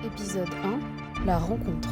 Épisode 1, la rencontre.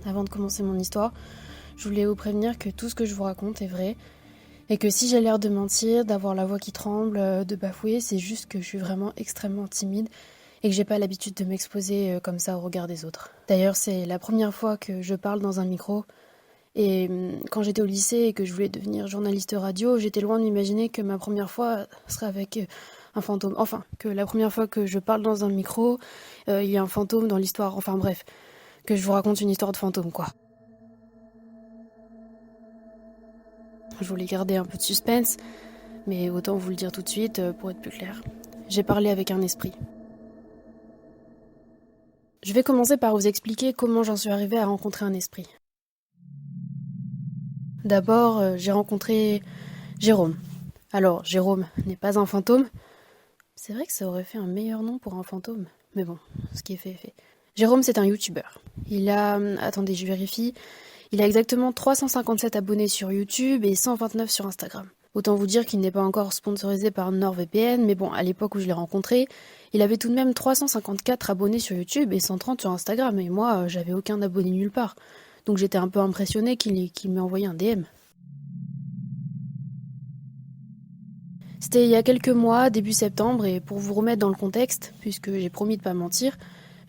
Avant de commencer mon histoire, je voulais vous prévenir que tout ce que je vous raconte est vrai et que si j'ai l'air de mentir, d'avoir la voix qui tremble, de bafouiller, c'est juste que je suis vraiment extrêmement timide et que j'ai pas l'habitude de m'exposer comme ça au regard des autres. D'ailleurs, c'est la première fois que je parle dans un micro et quand j'étais au lycée et que je voulais devenir journaliste radio, j'étais loin de m'imaginer que ma première fois serait avec un fantôme. Enfin, que la première fois que je parle dans un micro, il y a un fantôme dans l'histoire. Enfin bref, que je vous raconte une histoire de fantôme, quoi. Je voulais garder un peu de suspense, mais autant vous le dire tout de suite pour être plus clair. J'ai parlé avec un esprit. Je vais commencer par vous expliquer comment j'en suis arrivée à rencontrer un esprit. D'abord, j'ai rencontré Jérôme. Alors, Jérôme n'est pas un fantôme. C'est vrai que ça aurait fait un meilleur nom pour un fantôme. Mais bon, ce qui est fait est fait. Jérôme, c'est un youtubeur. Il a... Attendez, je vérifie. Il a exactement 357 abonnés sur YouTube et 129 sur Instagram. Autant vous dire qu'il n'est pas encore sponsorisé par NordVPN, mais bon, à l'époque où je l'ai rencontré, il avait tout de même 354 abonnés sur YouTube et 130 sur Instagram. Et moi, j'avais aucun abonné nulle part. Donc j'étais un peu impressionnée qu'il m'ait envoyé un DM. C'était il y a quelques mois, début septembre, et pour vous remettre dans le contexte, puisque j'ai promis de pas mentir,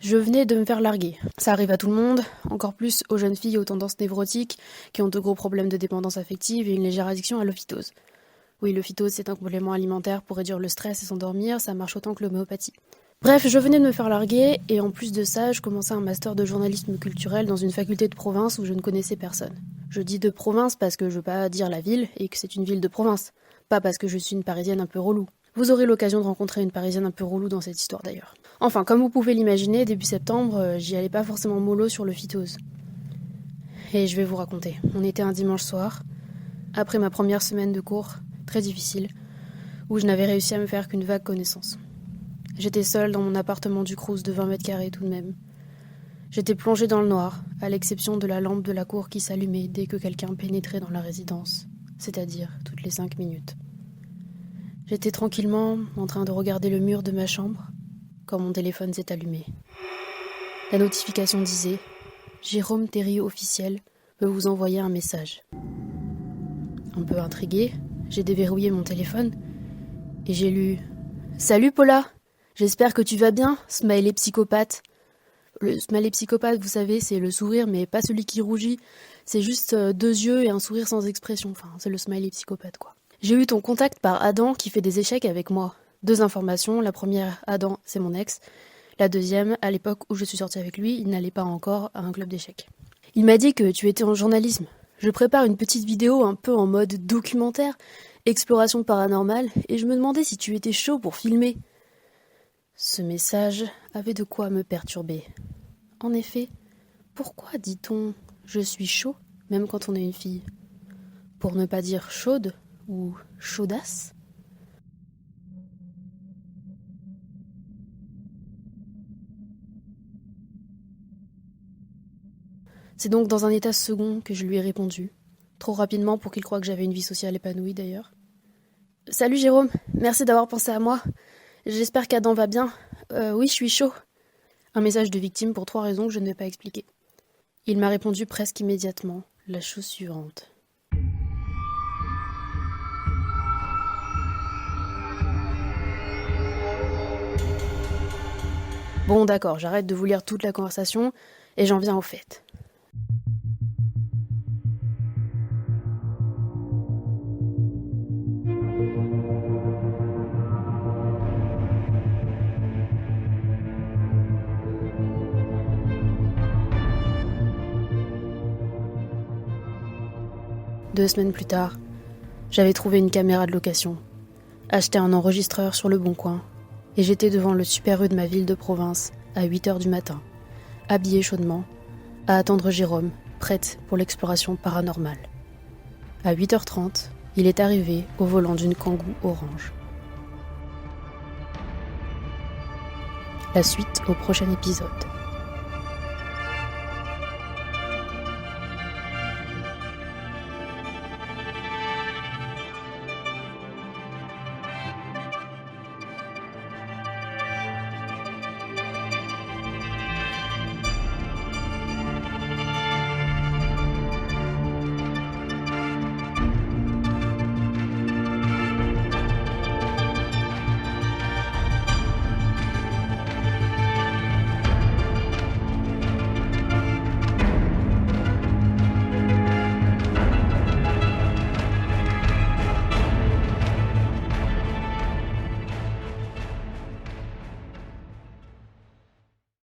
je venais de me faire larguer. Ça arrive à tout le monde, encore plus aux jeunes filles aux tendances névrotiques, qui ont de gros problèmes de dépendance affective et une légère addiction à l'ophytose. Oui, l'ophytose, c'est un complément alimentaire pour réduire le stress et s'endormir, ça marche autant que l'homéopathie. Bref, je venais de me faire larguer, et en plus de ça, je commençais un master de journalisme culturel dans une faculté de province où je ne connaissais personne. Je dis de province parce que je veux pas dire la ville, et que c'est une ville de province. Pas parce que je suis une Parisienne un peu relou. Vous aurez l'occasion de rencontrer une Parisienne un peu relou dans cette histoire d'ailleurs. Enfin, comme vous pouvez l'imaginer, début septembre, j'y allais pas forcément mollo sur le phytose. Et je vais vous raconter. On était un dimanche soir, après ma première semaine de cours, très difficile, où je n'avais réussi à me faire qu'une vague connaissance. J'étais seule dans mon appartement du Crous de 20 mètres carrés tout de même. J'étais plongée dans le noir, à l'exception de la lampe de la cour qui s'allumait dès que quelqu'un pénétrait dans la résidence, c'est-à-dire toutes les 5 minutes. J'étais tranquillement en train de regarder le mur de ma chambre quand mon téléphone s'est allumé. La notification disait « Jérôme Thériault officiel veut vous envoyer un message ». Un peu intriguée, j'ai déverrouillé mon téléphone et j'ai lu « Salut Paula, j'espère que tu vas bien, smiley psychopathe ». Le smiley psychopathe, vous savez, c'est le sourire mais pas celui qui rougit, c'est juste 2 yeux et un sourire sans expression, enfin c'est le smiley psychopathe quoi. J'ai eu ton contact par Adam qui fait des échecs avec moi. 2 informations, la première, Adam, c'est mon ex. La deuxième, à l'époque où je suis sortie avec lui, il n'allait pas encore à un club d'échecs. Il m'a dit que tu étais en journalisme. Je prépare une petite vidéo un peu en mode documentaire, exploration paranormale, et je me demandais si tu étais chaud pour filmer. Ce message avait de quoi me perturber. En effet, pourquoi dit-on « je suis chaud » même quand on est une fille ? Pour ne pas dire chaude ou chaudasse ? C'est donc dans un état second que je lui ai répondu. Trop rapidement pour qu'il croie que j'avais une vie sociale épanouie d'ailleurs. « Salut Jérôme, merci d'avoir pensé à moi. J'espère qu'Adam va bien. Oui, je suis chaud. » Un message de victime pour 3 raisons que je ne vais pas expliquer. Il m'a répondu presque immédiatement la chose suivante. Bon d'accord, j'arrête de vous lire toute la conversation et j'en viens au fait. Deux semaines plus tard, j'avais trouvé une caméra de location. acheté un enregistreur sur le Bon Coin, et j'étais devant le Super U de ma ville de province à 8h du matin, habillée chaudement, à attendre Jérôme, prête pour l'exploration paranormale. À 8h30, il est arrivé au volant d'une Kangoo orange. La suite au prochain épisode.